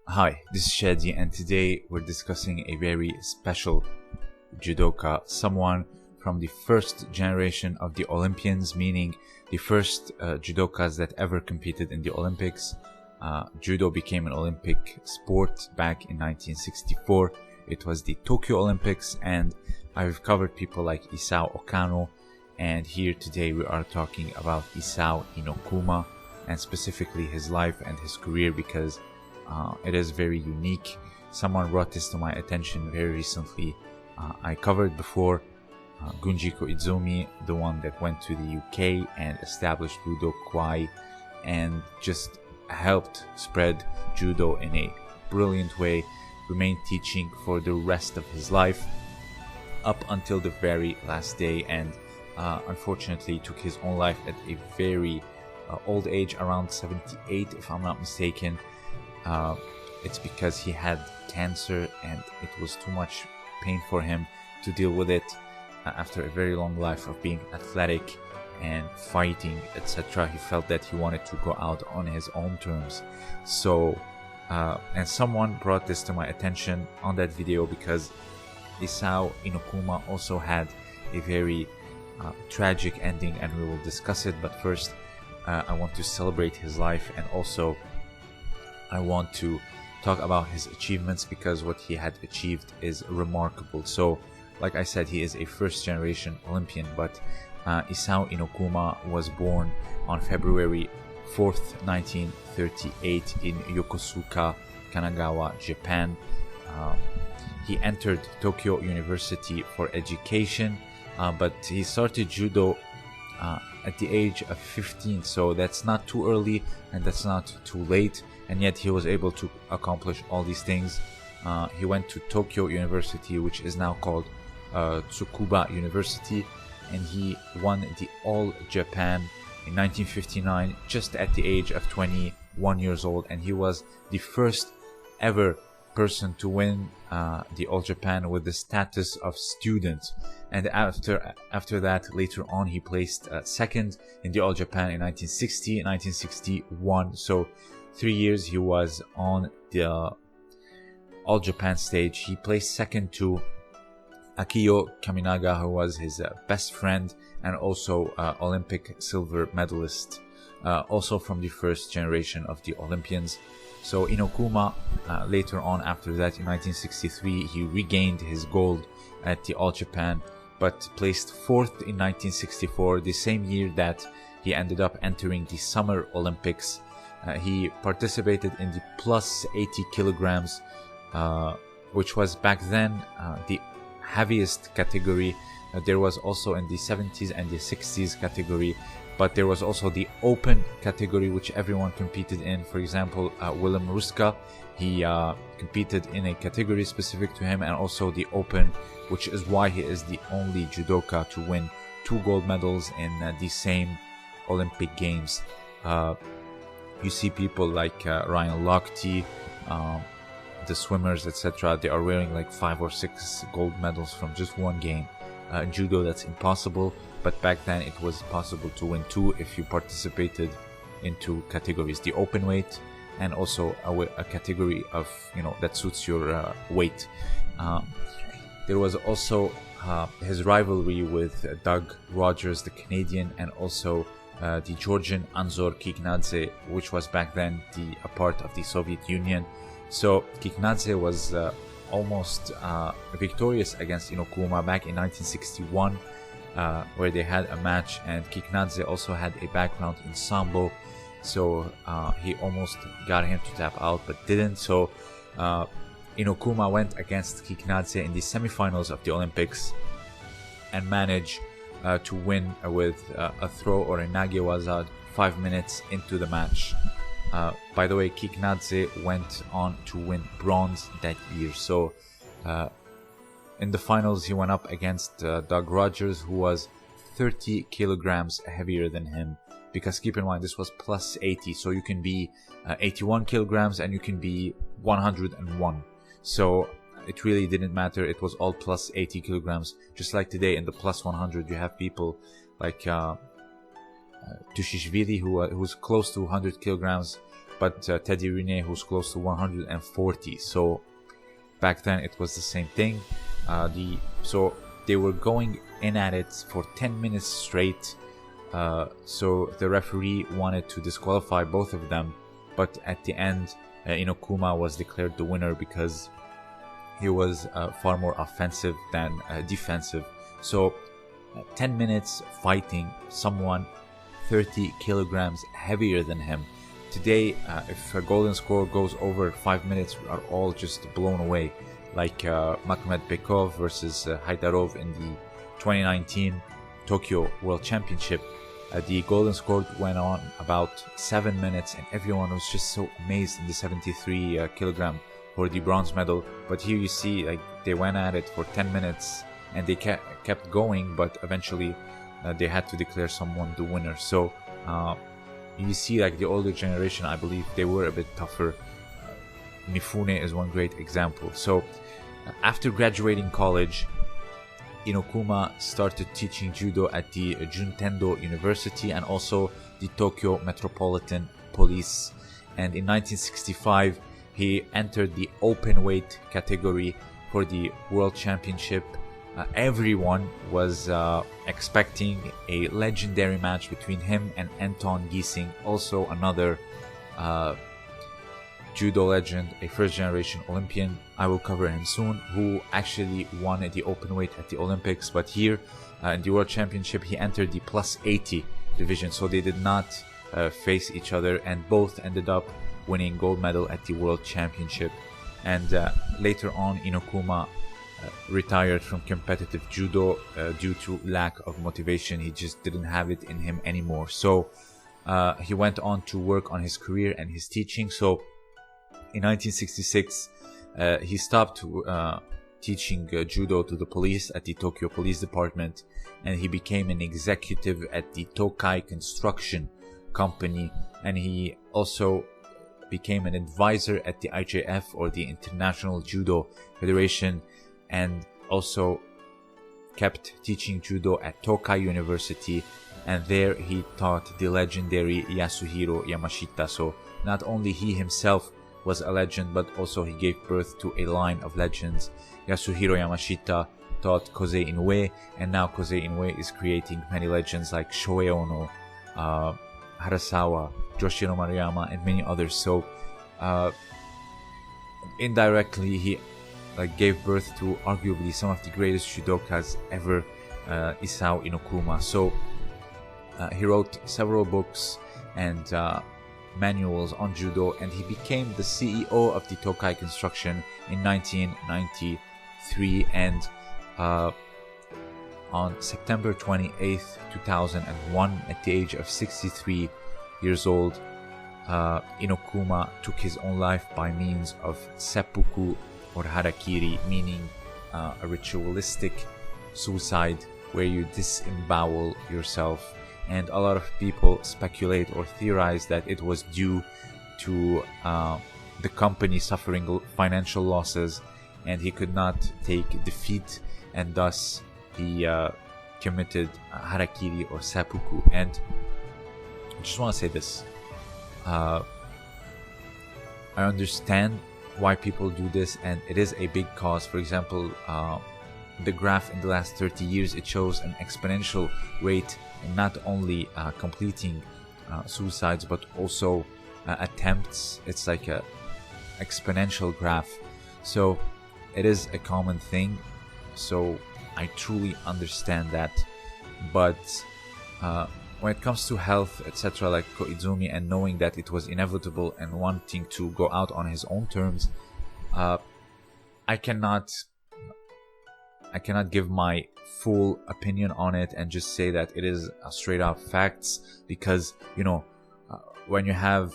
Hi, this is Shadi, and today we're discussing a very special judoka, someone from the first generation of the Olympians, meaning the first judokas that ever competed in the Olympics. Judo became an Olympic sport back in 1964. It was the Tokyo Olympics, and I've covered people like Isao Okano, and here today we are talking about Isao Inokuma, and specifically his life and his career, because it is very unique. Someone brought this to my attention very recently. I covered before Gunji Koizumi, the one that went to the UK and established Judo Kwai and just helped spread judo in a brilliant way, remained teaching for the rest of his life up until the very last day, and unfortunately took his own life at a very old age, around 78 if I'm not mistaken. It's because he had cancer and it was too much pain for him to deal with it after a very long life of being athletic and fighting, etc. He felt that he wanted to go out on his own terms. So, and someone brought this to my attention on that video because Isao Inokuma also had a very tragic ending, and we will discuss it. But first, I want to celebrate his life, and also I want to talk about his achievements because what he had achieved is remarkable. So, like I said, he is a first generation Olympian, but Isao Inokuma was born on February 4th, 1938 in Yokosuka, Kanagawa, Japan. He entered Tokyo University for education, but he started judo at the age of 15, so that's not too early and that's not too late, and yet he was able to accomplish all these things. He went to Tokyo University, which is now called Tsukuba University, and he won the All Japan in 1959 just at the age of 21 years old, and he was the first ever person to win the All Japan with the status of student. And after that, later on, he placed second in the All Japan in 1960 and 1961. So 3 years he was on the All Japan stage. He placed second to Akiyo Kaminaga, who was his best friend and also Olympic silver medalist, also from the first generation of the Olympians. So Inokuma, later on after that in 1963, he regained his gold at the All Japan, but placed fourth in 1964, the same year that he ended up entering the Summer Olympics. He participated in the plus 80 kilograms, which was back then the heaviest category. There was also in the 70s and the 60s category, but there was also the open category, which everyone competed in. For example, Willem Ruska, he competed in a category specific to him, and also the open, which is why he is the only judoka to win 2 gold medals in the same Olympic Games. You see people like Ryan Lochte, the swimmers, etc. They are wearing like 5 or 6 gold medals from just one game. In judo, that's impossible, but back then it was possible to win 2 if you participated in 2 categories: the open weight and also a category of, that suits your weight. There was also his rivalry with Doug Rogers, the Canadian, and also the Georgian Anzor Kiknadze, which was back then a part of the Soviet Union. So Kiknadze was almost victorious against Inokuma back in 1961, where they had a match, and Kiknadze also had a background in Sambo, so he almost got him to tap out but didn't. So Inokuma went against Kiknadze in the semifinals of the Olympics and managed to win with a throw or a nagewaza 5 minutes into the match. By the way, Kiknadze went on to win bronze that year. So in the finals, he went up against Doug Rogers, who was 30 kilograms heavier than him. Because keep in mind, this was plus 80, so you can be 81 kilograms and you can be 101. So it really didn't matter. It was all plus 80 kilograms. Just like today in the plus 100, you have people like Tushishvili, who's close to 100 kilograms. but Teddy Rene, who's close to 140. So back then it was the same thing. So they were going in at it for 10 minutes straight. So the referee wanted to disqualify both of them, but at the end Inokuma was declared the winner because he was far more offensive than defensive. So 10 minutes fighting someone 30 kilograms heavier than him. Today, if a golden score goes over 5 minutes, we are all just blown away. Like Makhmed Bekov versus Haydarov in the 2019 Tokyo World Championship. The golden score went on about 7 minutes, and everyone was just so amazed in the 73 kilogram for the bronze medal. But here you see, like, they went at it for 10 minutes and they kept going, but eventually they had to declare someone the winner. So you see, like, the older generation, I believe they were a bit tougher. Mifune is one great example. So after graduating college, Inokuma started teaching judo at the Juntendo University and also the Tokyo Metropolitan Police. And in 1965, he entered the open weight category for the World Championship. Everyone was expecting a legendary match between him and Anton Giesing, also another judo legend, a first-generation Olympian. I will cover him soon, who actually won the open weight at the Olympics. But here in the World Championship, he entered the plus 80 division, so they did not face each other, and both ended up winning gold medal at the World Championship. And later on, Inokuma retired from competitive judo due to lack of motivation. He just didn't have it in him anymore. So he went on to work on his career and his teaching. So in 1966, he stopped teaching judo to the police at the Tokyo Police Department, and he became an executive at the Tokai Construction Company, and he also became an advisor at the IJF, or the International Judo Federation, and also kept teaching judo at Tokai University, and there he taught the legendary Yasuhiro Yamashita. So not only he himself was a legend, but also he gave birth to a line of legends. Yasuhiro Yamashita taught Kosei Inoue, and now Kosei Inoue is creating many legends like Shohei Ono, Harasawa, Joshiro Maruyama, and many others. So indirectly he gave birth to arguably some of the greatest judokas ever, Isao Inokuma. So he wrote several books and manuals on judo, and he became the CEO of the Tokai Construction in 1993. And on September 28th, 2001, at the age of 63 years old, Inokuma took his own life by means of seppuku, or Hara-kiri, meaning a ritualistic suicide where you disembowel yourself. And a lot of people speculate or theorize that it was due to the company suffering financial losses, and he could not take defeat, and thus he committed Hara-kiri or seppuku. And I just want to say this. I understand why people do this, and it is a big cause. For example, the graph in the last 30 years, it shows an exponential rate in not only completing suicides but also attempts. It's like a exponential graph, so it is a common thing. So I truly understand that. But when it comes to health, etc., like Koizumi, and knowing that it was inevitable and wanting to go out on his own terms, I cannot give my full opinion on it and just say that it is straight up facts, because when you have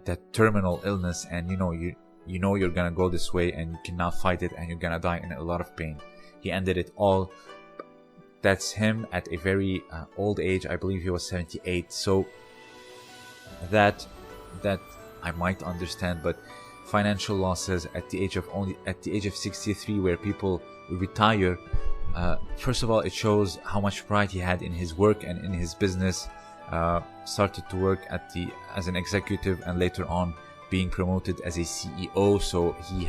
that terminal illness, and you're gonna go this way and you cannot fight it and you're gonna die in a lot of pain. He ended it all. That's him at a very old age. I believe he was 78. So that I might understand, but financial losses at the age of 63, where people retire. First of all, it shows how much pride he had in his work and in his business. started to work as an executive, and later on being promoted as a CEO. So he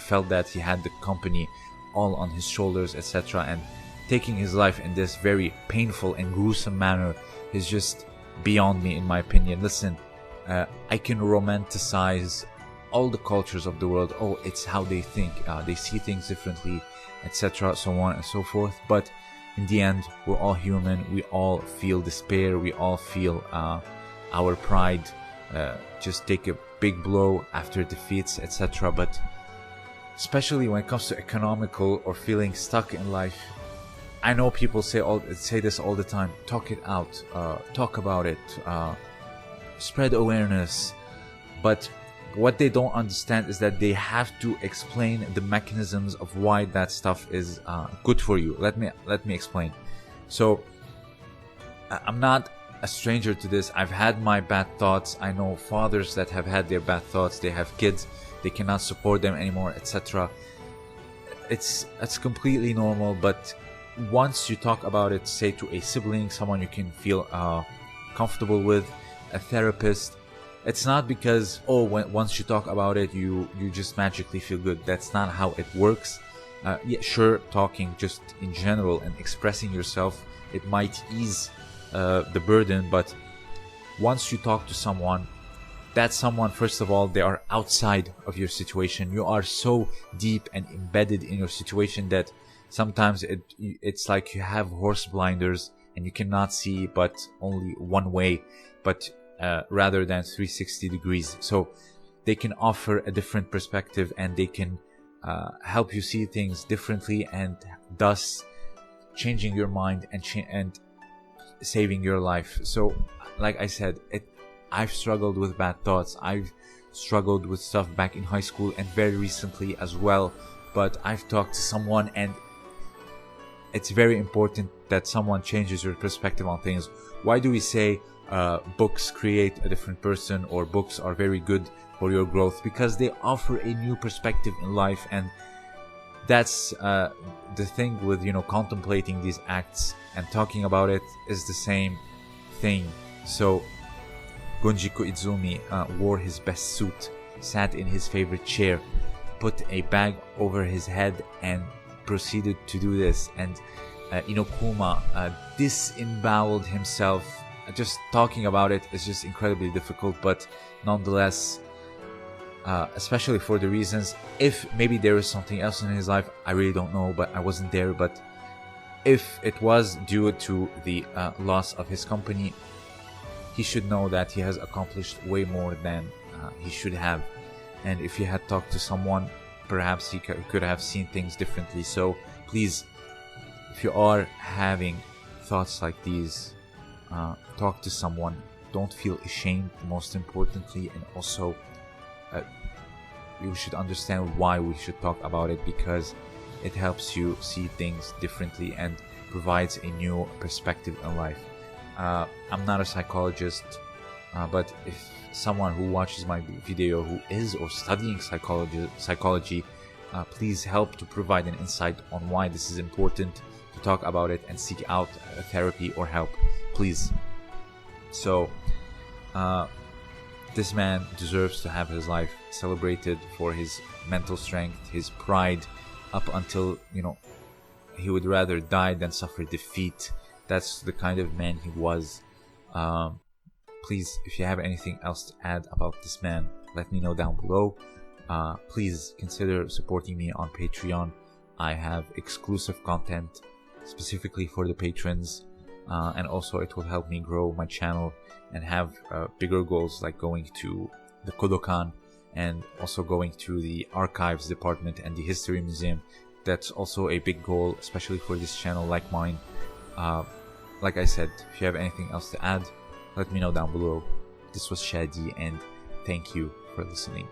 felt that he had the company all on his shoulders, etc. And taking his life in this very painful and gruesome manner is just beyond me, in my opinion. Listen, I can romanticize all the cultures of the world. Oh, it's how they think, they see things differently, etc., so on and so forth. But in the end, we're all human. We all feel despair. We all feel our pride just take a big blow after defeats, etc. But especially when it comes to economical or feeling stuck in life, I know people say this all the time. Talk it out. Talk about it. Spread awareness. But what they don't understand is that they have to explain the mechanisms of why that stuff is good for you. Let me explain. So I'm not a stranger to this. I've had my bad thoughts. I know fathers that have had their bad thoughts. They have kids. They cannot support them anymore, etc. It's completely normal. But once you talk about it, say to a sibling, someone you can feel comfortable with, a therapist, it's not because once you talk about it you just magically feel good. That's not how it works. Yeah, sure, talking just in general and expressing yourself, it might ease the burden, but once you talk to someone, that someone, first of all, they are outside of your situation. You are so deep and embedded in your situation that sometimes it's like you have horse blinders and you cannot see but only one way, but rather than 360 degrees. So they can offer a different perspective, and they can help you see things differently, and thus changing your mind and saving your life. So like I said, I've struggled with bad thoughts. I've struggled with stuff back in high school and very recently as well, but I've talked to someone, and it's very important that someone changes your perspective on things. Why do we say books create a different person, or books are very good for your growth? Because they offer a new perspective in life, and that's the thing with contemplating these acts and talking about it is the same thing. So Gunjiku Izumi wore his best suit, sat in his favorite chair, put a bag over his head, and proceeded to do this. And Inokuma disemboweled himself. Just talking about it is just incredibly difficult, but nonetheless, especially for the reasons, if maybe there is something else in his life, I really don't know, but I wasn't there. But if it was due to the loss of his company, he should know that he has accomplished way more than he should have. And if he had talked to someone, perhaps he could have seen things differently. So please, if you are having thoughts like these, talk to someone. Don't feel ashamed, most importantly, and also you should understand why we should talk about it, because it helps you see things differently and provides a new perspective in life. I'm not a psychologist, but if someone who watches my video who is or studying psychology, please help to provide an insight on why this is important to talk about it and seek out therapy or help, please. So this man deserves to have his life celebrated for his mental strength, his pride, up until he would rather die than suffer defeat. That's the kind of man he was. Please, if you have anything else to add about this man, let me know down below. Please consider supporting me on Patreon. I have exclusive content specifically for the patrons, and also it will help me grow my channel and have bigger goals, like going to the Kodokan and also going to the archives department and the history museum. That's also a big goal, especially for this channel like mine. Like I said, if you have anything else to add, let me know down below. This was Shadi, and thank you for listening.